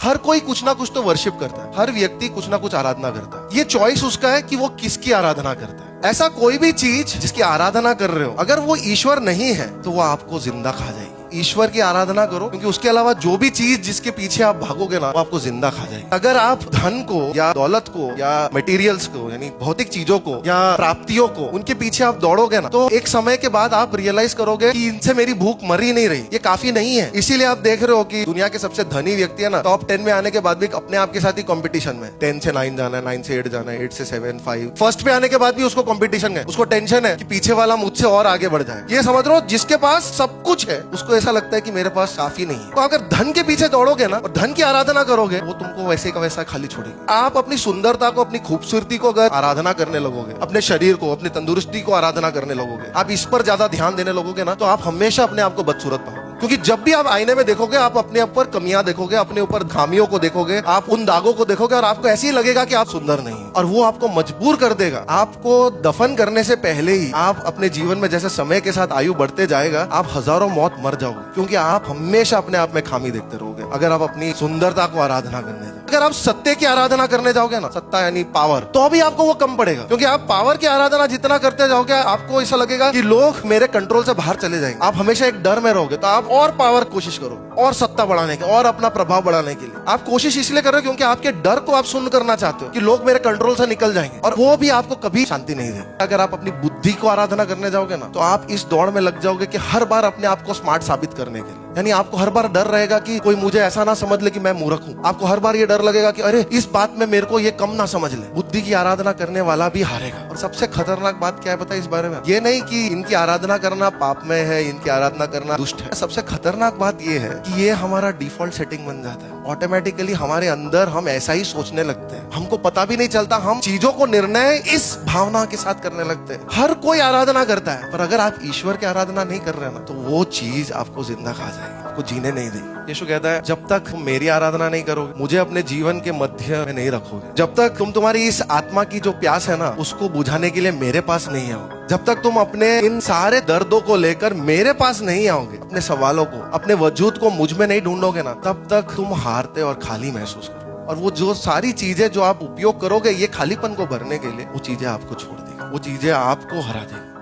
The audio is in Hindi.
हर कोई कुछ ना कुछ तो वर्शिप करता है, हर व्यक्ति कुछ ना कुछ आराधना करता है। ये चॉइस उसका है कि वो किसकी आराधना करता है। ऐसा कोई भी चीज जिसकी आराधना कर रहे हो, अगर वो ईश्वर नहीं है तो वो आपको जिंदा खा जाएगी। ईश्वर की आराधना करो, क्योंकि उसके अलावा जो भी चीज जिसके पीछे आप भागोगे ना, वो आपको जिंदा खा जाएगी। अगर आप धन को या दौलत को या मटेरियल्स को, यानी भौतिक चीजों को या प्राप्तियों को, उनके पीछे आप दौड़ोगे ना, तो एक समय के बाद आप रियलाइज करोगे कि इनसे मेरी भूख मर ही नहीं रही, ये काफी नहीं है। इसीलिए आप देख रहे हो कि दुनिया के सबसे धनी व्यक्ति है ना, टॉप 10 में आने के बाद भी अपने आप के साथ ही कंपटीशन में, 10 से 9 जाना है, 9 से 8 जाना है, 8 से 7, 5, फर्स्ट पे आने के बाद भी उसको कंपटीशन है, उसको टेंशन है कि पीछे वाला मुझसे और आगे बढ़ जाए। ये समझ लो, जिसके पास सब कुछ है उसको ऐसा लगता है कि मेरे पास काफी नहीं है। तो अगर धन के पीछे दौड़ोगे ना और धन की आराधना करोगे, वो तुमको वैसे का वैसा खाली छोड़ेगी। आप अपनी सुंदरता को, अपनी खूबसूरती को अगर आराधना करने लगोगे, अपने शरीर को, अपनी तंदुरुस्ती को आराधना करने लगोगे, आप इस पर ज्यादा ध्यान देने लगोगे ना, तो आप हमेशा अपने आप को बदसूरत पाओगे। क्योंकि जब भी आप आईने में देखोगे, आप अपने ऊपर कमियां देखोगे, अपने ऊपर खामियों को देखोगे, आप उन दागों को देखोगे और आपको ऐसे ही लगेगा कि आप सुंदर नहीं हैं। और वो आपको मजबूर कर देगा। आपको दफन करने से पहले ही आप अपने जीवन में, जैसे समय के साथ आयु बढ़ते जाएगा, आप हजारों मौत मर जाओगे, क्योंकि आप हमेशा अपने आप में खामी देखते रहोगे। अगर आप अपनी सुंदरता को आराधना करने जाओ, अगर आप सत्य की आराधना करने जाओगे ना, सत्ता यानी पावर, तो भी आपको वो कम पड़ेगा। क्योंकि आप पावर की आराधना जितना करते जाओगे, आपको ऐसा लगेगा कि लोग मेरे कंट्रोल से बाहर चले जाएंगे। आप हमेशा एक डर में रहोगे, तो आप और पावर कोशिश करो, और सत्ता बढ़ाने की, और अपना प्रभाव बढ़ाने के लिए आप कोशिश इसलिए कर रहे हो क्योंकि आपके डर को आप शून्य करना चाहते हो कि लोग मेरे कंट्रोल से निकल जाएंगे, और वो भी आपको कभी शांति नहीं देगा। अगर आप अपनी बुद्धि को आराधना करने जाओगे ना, तो आप इस दौड़ में लग जाओगे कि हर बार अपने आप को स्मार्ट साबित करने के लिए, यानी आपको हर बार डर रहेगा कि कोई मुझे ऐसा ना समझ ले कि मैं मूर्ख हूँ। आपको हर बार ये डर लगेगा कि अरे इस बात में मेरे को ये कम ना समझ ले। बुद्धि की आराधना करने वाला भी हारेगा। और सबसे खतरनाक बात क्या है पता है इस बारे में? ये नहीं कि इनकी आराधना करना पाप में है, इनकी आराधना करना दुष्ट है। सबसे खतरनाक बात ये है कि ये हमारा डिफॉल्ट सेटिंग बन जाता है। ऑटोमेटिकली हमारे अंदर हम ऐसा ही सोचने लगते हैं, हमको पता भी नहीं चलता, हम चीजों को निर्णय इस भावना के साथ करने लगते हैं। हर कोई आराधना करता है, पर अगर आप ईश्वर की आराधना नहीं कर रहे ना, तो वो चीज आपको जिंदा खा जाएगी, आपको जीने नहीं देगी। यीशु कहता है, जब तक तुम मेरी आराधना नहीं करोगे, मुझे अपने जीवन के मध्य में नहीं रखोगे, जब तक तुम तुम्हारी इस आत्मा की जो प्यास है ना, उसको बुझाने के लिए मेरे पास नहीं आओगे, जब तक तुम अपने इन सारे दर्दों को लेकर मेरे पास नहीं आओगे, अपने सवालों को, अपने वजूद को मुझ में नहीं ढूंढोगे ना, तब तक तुम हारते और खाली महसूस करोगे। और वो जो सारी चीजें जो आप उपयोग करोगे ये खालीपन को भरने के लिए, वो चीजें आपको छोड़ देगी, वो चीजें आपको हरा देगी।